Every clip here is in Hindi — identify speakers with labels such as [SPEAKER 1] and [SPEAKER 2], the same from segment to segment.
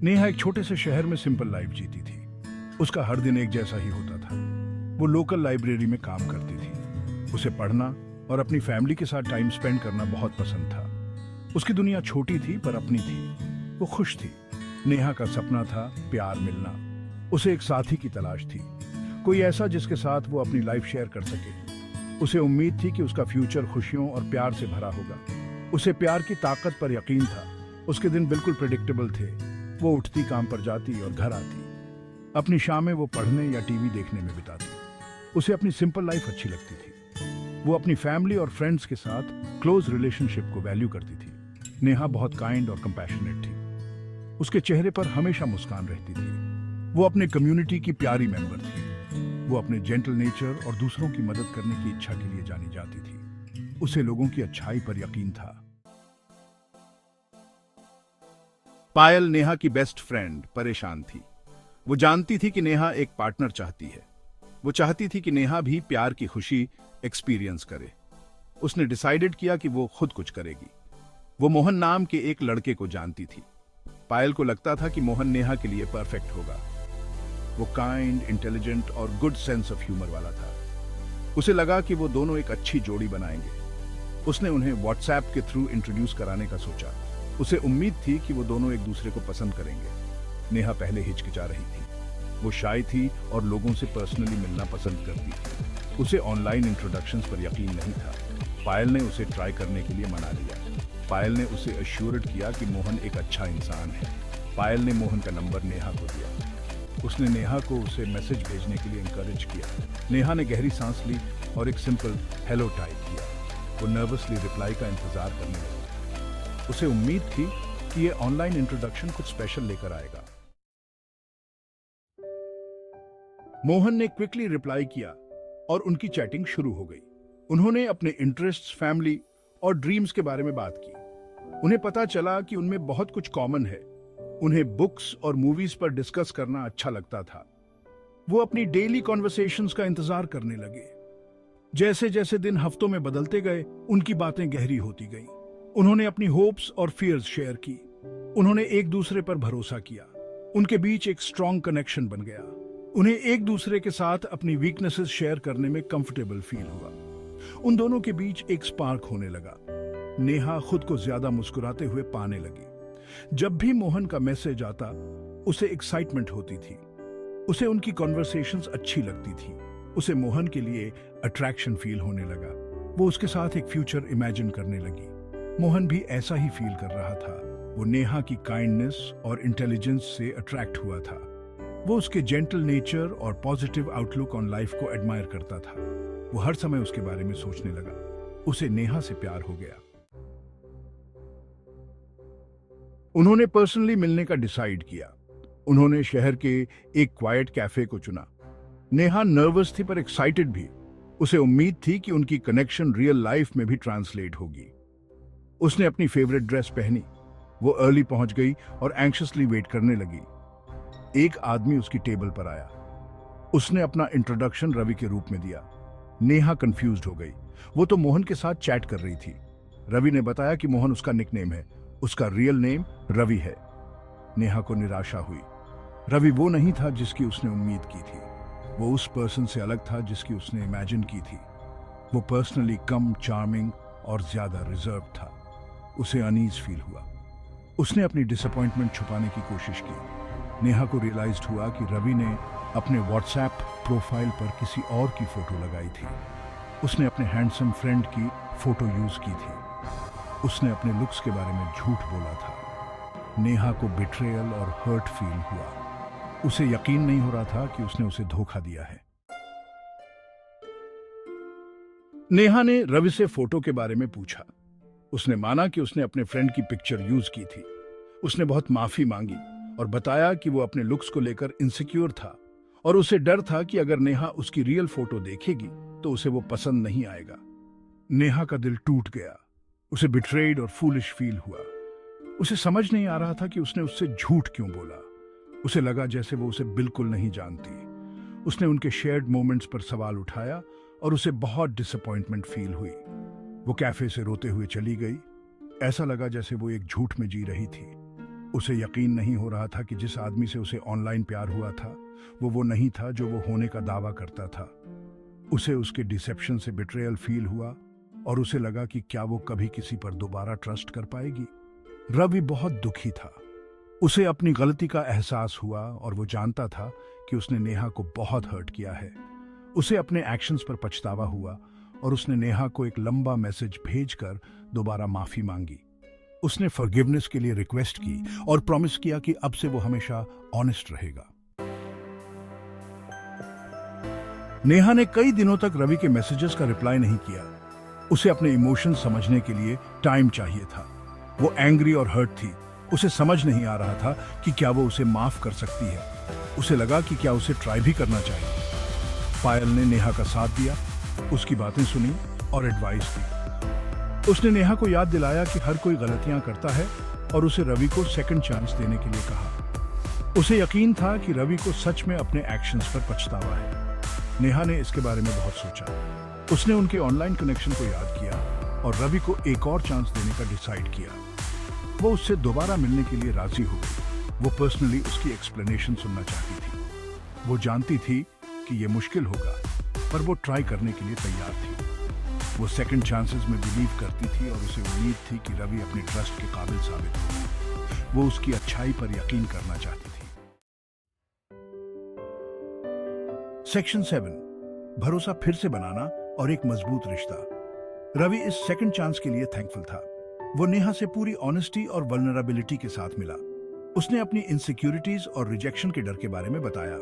[SPEAKER 1] नेहा एक छोटे से शहर में सिंपल लाइफ जीती थी। उसका हर दिन एक जैसा ही होता था। वो लोकल लाइब्रेरी में काम करती थी। उसे पढ़ना और अपनी फैमिली के साथ टाइम स्पेंड करना बहुत पसंद था। उसकी दुनिया छोटी थी पर अपनी थी। वो खुश थी। नेहा का सपना था प्यार मिलना। उसे एक साथी की तलाश थी, कोई ऐसा जिसके साथ वो अपनी लाइफ शेयर कर सके। उसे उम्मीद थी कि उसका फ्यूचर खुशियों और प्यार से भरा होगा। उसे प्यार की ताकत पर यकीन था। उसके दिन बिल्कुल प्रेडिक्टेबल थे। वो उठती, काम पर जाती और घर आती। अपनी शामें वो पढ़ने या टीवी देखने में बिताती। उसे अपनी सिंपल लाइफ अच्छी लगती थी। वो अपनी फैमिली और फ्रेंड्स के साथ क्लोज रिलेशनशिप को वैल्यू करती थी। नेहा बहुत काइंड और कंपैशनेट थी। उसके चेहरे पर हमेशा मुस्कान रहती थी। वो अपने कम्युनिटी की प्यारी मेंबर थी। वो अपने जेंटल नेचर और दूसरों की मदद करने की इच्छा के लिए जानी जाती थी। उसे लोगों की अच्छाई पर यकीन था। पायल, नेहा की बेस्ट फ्रेंड, परेशान थी। वो जानती थी कि नेहा एक पार्टनर चाहती है। वो चाहती थी कि नेहा भी प्यार की खुशी एक्सपीरियंस करे। उसने डिसाइडेड किया कि वो खुद कुछ करेगी। वो मोहन नाम के एक लड़के को जानती थी। पायल को लगता था कि मोहन नेहा के लिए परफेक्ट होगा। वो काइंड, इंटेलिजेंट और गुड सेंस ऑफ ह्यूमर वाला था। उसे लगा कि वो दोनों एक अच्छी जोड़ी बनाएंगे। उसने उन्हें व्हाट्सएप के थ्रू इंट्रोड्यूस कराने का सोचा। उसे उम्मीद थी कि वो दोनों एक दूसरे को पसंद करेंगे। नेहा पहले हिचकिचा रही थी। वो शाय थी और लोगों से पर्सनली मिलना पसंद करती थी। उसे ऑनलाइन इंट्रोडक्शंस पर यकीन नहीं था। पायल ने उसे ट्राई करने के लिए मना लिया। पायल ने उसे अश्योर्ड किया कि मोहन एक अच्छा इंसान है। पायल ने मोहन का नंबर नेहा को दिया। उसने नेहा को उसे मैसेज भेजने के लिए इंकरेज किया। नेहा ने गहरी सांस ली और एक सिंपल हेलो टाइप किया। वो नर्वसली रिप्लाई का इंतजार करने लगी। उसे उम्मीद थी कि ये ऑनलाइन इंट्रोडक्शन कुछ स्पेशल लेकर आएगा। मोहन ने क्विकली रिप्लाई किया और उनकी चैटिंग शुरू हो गई। उन्होंने अपने इंटरेस्ट्स, फैमिली और ड्रीम्स के बारे में बात की। उन्हें पता चला कि उनमें बहुत कुछ कॉमन है। उन्हें बुक्स और मूवीज पर डिस्कस करना अच्छा लगता था। वो अपनी डेली कॉन्वर्सेशंस का इंतजार करने लगे। जैसे जैसे दिन हफ्तों में बदलते गए, उनकी बातें गहरी होती गईं। उन्होंने अपनी होप्स और फियर्स शेयर की। उन्होंने एक दूसरे पर भरोसा किया। उनके बीच एक स्ट्रॉन्ग कनेक्शन बन गया। उन्हें एक दूसरे के साथ अपनी वीकनेसेस शेयर करने में कंफर्टेबल फील हुआ। उन दोनों के बीच एक स्पार्क होने लगा। नेहा खुद को ज्यादा मुस्कुराते हुए पाने लगी। जब भी मोहन का मैसेज आता, उसे एक्साइटमेंट होती थी। उसे उनकी कॉन्वर्सेशंस अच्छी लगती थी। उसे मोहन के लिए अट्रैक्शन फील होने लगा। वो उसके साथ एक फ्यूचर इमेजिन करने लगी। मोहन भी ऐसा ही फील कर रहा था। वो नेहा की काइंडनेस और इंटेलिजेंस से अट्रैक्ट हुआ था। वो उसके जेंटल नेचर और पॉजिटिव आउटलुक ऑन लाइफ को एडमायर करता था। वो हर समय उसके बारे में सोचने लगा। उसे नेहा से प्यार हो गया। उन्होंने पर्सनली मिलने का डिसाइड किया। उन्होंने शहर के एक क्वाइट कैफे को चुना। नेहा नर्वस थी पर एक्साइटेड भी। उसे उम्मीद थी कि उनकी कनेक्शन रियल लाइफ में भी ट्रांसलेट होगी। उसने अपनी फेवरेट ड्रेस पहनी। वो अर्ली पहुंच गई और एंक्शसली वेट करने लगी। एक आदमी उसकी टेबल पर आया। उसने अपना इंट्रोडक्शन रवि के रूप में दिया। नेहा कंफ्यूज्ड हो गई। वो तो मोहन के साथ चैट कर रही थी। रवि ने बताया कि मोहन उसका निकनेम है। उसका रियल नेम रवि है। नेहा को निराशा हुई। रवि वो नहीं था जिसकी उसने उम्मीद की थी। वो उस पर्सन से अलग था जिसकी उसने इमेजिन की थी। वो पर्सनली कम, चार्मिंग और ज्यादा रिजर्व था। उसे अनईज फील हुआ। उसने अपनी डिसअपॉइंटमेंट छुपाने की कोशिश की। नेहा को रियलाइज्ड हुआ कि रवि ने अपने व्हाट्सएप प्रोफाइल पर किसी और की फोटो लगाई थी। उसने अपने हैंडसम फ्रेंड की फोटो यूज की थी। उसने अपने लुक्स के बारे में झूठ बोला था। नेहा को बिट्रेयल और हर्ट फील हुआ। उसे यकीन नहीं हो रहा था कि उसने उसे धोखा दिया है। नेहा ने रवि से फोटो के बारे में पूछा। उसने माना कि उसने अपने फ्रेंड की पिक्चर यूज की थी। उसने बहुत माफी मांगी और बताया कि वो अपने लुक्स को लेकर इनसिक्योर था और उसे डर था कि अगर नेहा उसकी रियल फोटो देखेगी तो उसे वो पसंद नहीं आएगा। नेहा का दिल टूट गया। उसे बिट्रेड और फूलिश फील हुआ। उसे समझ नहीं आ रहा था कि उसने उससे झूठ क्यों बोला। उसे लगा जैसे वो उसे बिल्कुल नहीं जानती। उसने उनके शेयर्ड मोमेंट्स पर सवाल उठाया और उसे बहुत डिसअपॉइंटमेंट फील हुई। वो कैफे से रोते हुए चली गई। ऐसा लगा जैसे वो एक झूठ में जी रही थी। उसे यकीन नहीं हो रहा था कि जिस आदमी से उसे ऑनलाइन प्यार हुआ था वो नहीं था जो वो होने का दावा करता था। उसे उसके डिसेप्शन से बिट्रेयल फील हुआ और उसे लगा कि क्या वो कभी किसी पर दोबारा ट्रस्ट कर पाएगी। रवि बहुत दुखी था। उसे अपनी गलती का एहसास हुआ और वो जानता था कि उसने नेहा को बहुत हर्ट किया है। उसे अपने एक्शंस पर पछतावा हुआ और उसने नेहा को एक लंबा मैसेज भेजकर दोबारा माफी मांगी। उसने फॉरगिवनेस के लिए रिक्वेस्ट की और प्रॉमिस किया कि अब से वो हमेशा ऑनेस्ट रहेगा। नेहा ने कई दिनों तक रवि के मैसेजेस का रिप्लाई नहीं किया। उसे अपने इमोशंस समझने के लिए टाइम चाहिए था। वो एंग्री और हर्ट थी। उसे समझ नहीं आ रहा था कि क्या वो उसे माफ कर सकती है। उसे लगा कि क्या उसे ट्राई भी करना चाहिए। पायल ने नेहा का साथ दिया, उसकी बातें सुनी और एडवाइस दी। उसने नेहा को याद दिलाया कि हर कोई गलतियां करता है और उसे रवि को सेकंड चांस देने के लिए कहा। उसे यकीन था कि रवि को सच में अपने एक्शंस पर पछतावा है। नेहा ने इसके बारे में बहुत सोचा। उसने उनके ऑनलाइन कनेक्शन को याद किया और रवि को एक और चांस देने का डिसाइड किया। वो उससे दोबारा मिलने के लिए राजी हो गई। वो पर्सनली उसकी एक्सप्लेनेशन सुनना चाहती थी। वो जानती थी कि ये मुश्किल होगा, पर वो ट्राई करने के लिए तैयार थी। वो सेकंड चांसेस में बिलीव करती थी और उसे उम्मीद थी कि रवि अपने ट्रस्ट के काबिल साबित होगा। वो उसकी अच्छाई पर यकीन करना चाहती थी। सेक्शन 7, भरोसा फिर से बनाना और एक मजबूत रिश्ता। रवि इस सेकंड चांस के लिए थैंकफुल था। वो नेहा से पूरी ऑनेस्टी और वल्नरेबिलिटी के साथ मिला। उसने अपनी इनसिक्योरिटीज और रिजेक्शन के डर के बारे में बताया।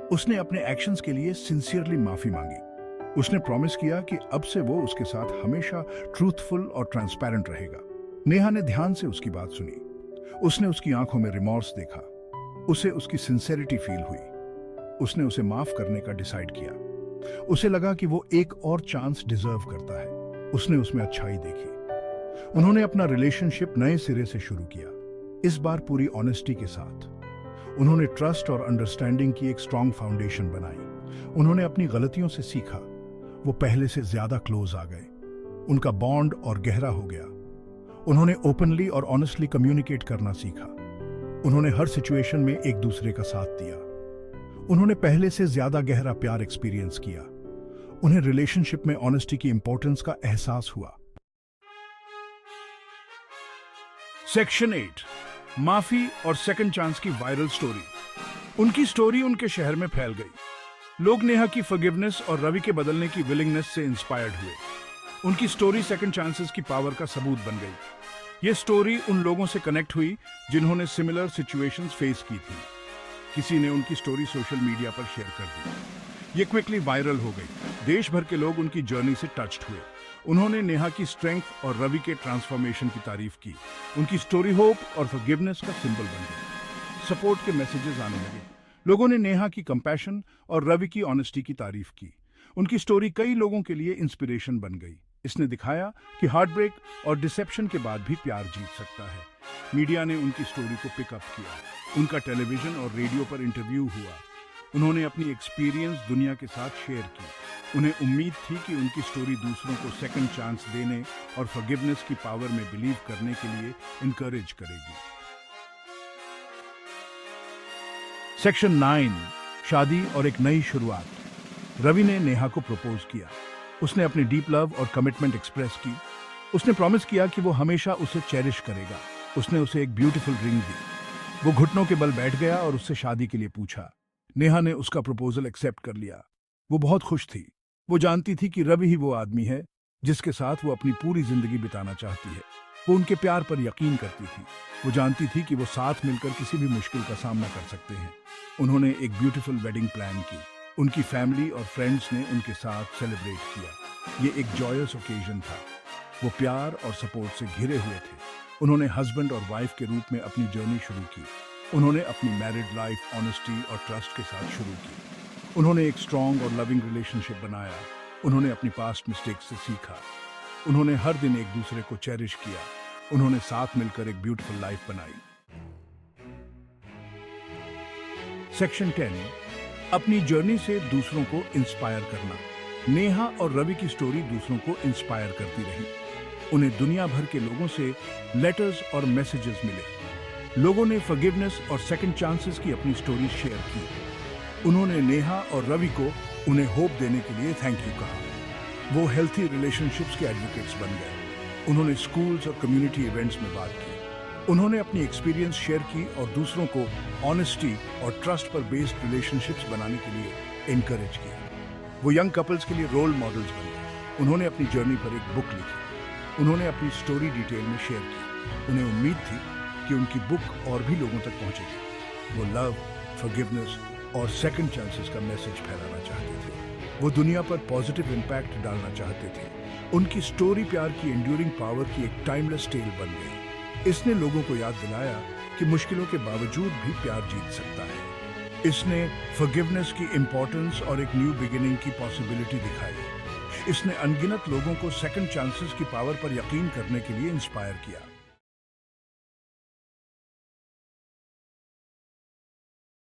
[SPEAKER 1] उसने अपने एक्शंस के लिए सिंसियरली माफी मांगी। उसने प्रॉमिस किया कि अब से वो उसके साथ हमेशा ट्रूथफुल और ट्रांसपेरेंट रहेगा। नेहा ने ध्यान से उसकी बात सुनी। उसने उसकी आंखों में रिमॉर्स देखा। उसे उसकी सिंसेरिटी फील हुई। उसने उसे माफ करने का डिसाइड किया। उसे लगा कि वो एक और चांस डिजर्व करता है। उसने उसमें अच्छाई देखी। उन्होंने अपना रिलेशनशिप नए सिरे से शुरू किया, इस बार पूरी ऑनेस्टी के साथ। उन्होंने ट्रस्ट और अंडरस्टैंडिंग की एक स्ट्रांग फाउंडेशन बनाई। उन्होंने अपनी गलतियों से सीखा। वो पहले से ज्यादा क्लोज आ गए। उनका बॉन्ड और गहरा हो गया। उन्होंने ओपनली और ऑनेस्टली कम्युनिकेट करना सीखा। उन्होंने हर सिचुएशन में एक दूसरे का साथ दिया। उन्होंने पहले से ज्यादा गहरा प्यार एक्सपीरियंस किया। उन्हें रिलेशनशिप में ऑनेस्टी की इंपॉर्टेंस का एहसास हुआ। सेक्शन 8, माफी और सेकंड चांस की वायरल स्टोरी। उनकी स्टोरी उनके शहर में फैल गई। लोग नेहा की फॉरगिवनेस और रवि के बदलने की विलिंगनेस से इंस्पायर्ड हुए। उनकी स्टोरी सेकंड चांसेस की पावर का सबूत बन गई। ये स्टोरी उन लोगों से कनेक्ट हुई जिन्होंने सिमिलर सिचुएशंस फेस की थी। किसी ने उनकी स्टोरी सोशल मीडिया पर शेयर कर दी। ये क्विकली वायरल हो गई। देश भर के लोग उनकी जर्नी से टच्ड हुए। उन्होंने नेहा की स्ट्रेंथ और रवि के ट्रांसफॉर्मेशन की तारीफ की। उनकी स्टोरी होप और फॉरगिवनेस का सिंबल बन गई। सपोर्ट के मैसेजेस आने लगे। लोगों ने नेहा की कंपैशन और रवि की ऑनेस्टी की तारीफ की। उनकी स्टोरी कई लोगों के लिए इंस्पिरेशन बन गई। इसने दिखाया कि हार्ट ब्रेक और डिसेप्शन के बाद भी प्यार जीत सकता है। मीडिया ने उनकी स्टोरी को पिकअप किया। उनका टेलीविजन और रेडियो पर इंटरव्यू हुआ। उन्होंने अपनी एक्सपीरियंस दुनिया के साथ शेयर की। उन्हें उम्मीद थी कि उनकी स्टोरी दूसरों को सेकंड चांस देने और फॉरगिवनेस की पावर में बिलीव करने के लिए इनकरेज करेगी। सेक्शन 9, शादी और एक नई शुरुआत। रवि ने नेहा को प्रपोज किया। उसने अपनी डीप लव और कमिटमेंट एक्सप्रेस की। उसने प्रॉमिस किया कि वो हमेशा उसे चेरिश करेगा। उसने उसे एक ब्यूटीफुल रिंग दी। वो घुटनों के बल बैठ गया और उससे शादी के लिए पूछा। नेहा ने उसका प्रपोजल एक्सेप्ट कर लिया। वो बहुत खुश थी। वो जानती थी कि रवि ही वो आदमी है जिसके साथ वो अपनी पूरी जिंदगी बिताना चाहती है। वो उनके प्यार पर यकीन करती थी। वो जानती थी कि वो साथ मिलकर किसी भी मुश्किल का सामना कर सकते हैं। उन्होंने एक ब्यूटीफुल वेडिंग प्लान की। उनकी फैमिली और फ्रेंड्स ने उनके साथ सेलिब्रेट किया। ये एक जॉयस ओकेजन था। वो प्यार और सपोर्ट से घिरे हुए थे। उन्होंने हस्बैंड और वाइफ के रूप में अपनी जर्नी शुरू की। उन्होंने अपनी मैरिड लाइफ ऑनेस्टी और ट्रस्ट के साथ शुरू की। उन्होंने एक स्ट्रॉन्ग और लविंग रिलेशनशिप बनाया। उन्होंने अपनी पास्ट मिस्टेक्स से सीखा। उन्होंने हर दिन एक दूसरे को चेरिश किया। उन्होंने साथ मिलकर एक ब्यूटीफुल लाइफ बनाई। सेक्शन 10, अपनी जर्नी से दूसरों को इंस्पायर करना। नेहा और रवि की स्टोरी दूसरों को इंस्पायर करती रही। उन्हें दुनिया भर के लोगों से लेटर्स और मैसेजेस मिले। लोगों ने फॉरगिवनेस और सेकंड चांसेस की अपनी स्टोरी शेयर की। उन्होंने नेहा और रवि को उन्हें होप देने के लिए थैंक यू कहा। वो हेल्थी रिलेशनशिप्स के एडवोकेट्स बन गए। उन्होंने स्कूल्स और कम्युनिटी इवेंट्स में बात की। उन्होंने अपनी एक्सपीरियंस शेयर की और दूसरों को ऑनेस्टी और ट्रस्ट पर बेस्ड रिलेशनशिप्स बनाने के लिए इनकरेज किया। वो यंग कपल्स के लिए रोल मॉडल्स बन गए। उन्होंने अपनी जर्नी पर एक बुक लिखी। उन्होंने अपनी स्टोरी डिटेल में शेयर की। उन्हें उम्मीद थी कि उनकी बुक और भी लोगों तक पहुंचेगी। वो लव, फॉरगिवनेस और सेकंड चांसेस का मैसेज फैलाना चाहते थे। वो दुनिया पर पॉजिटिव इम्पैक्ट डालना चाहते थे। उनकी स्टोरी प्यार की एंड्यूरिंग पावर की एक टाइमलेस टेल बन गई। इसने लोगों को याद दिलाया कि मुश्किलों के बावजूद भी प्यार जीत सकता है। इसने फॉरगिवनेस की इंपॉर्टेंस और एक न्यू बिगिनिंग की पॉसिबिलिटी दिखाई। इसने अनगिनत लोगों को सेकंड चांसेस की पावर पर यकीन करने के लिए इंस्पायर किया।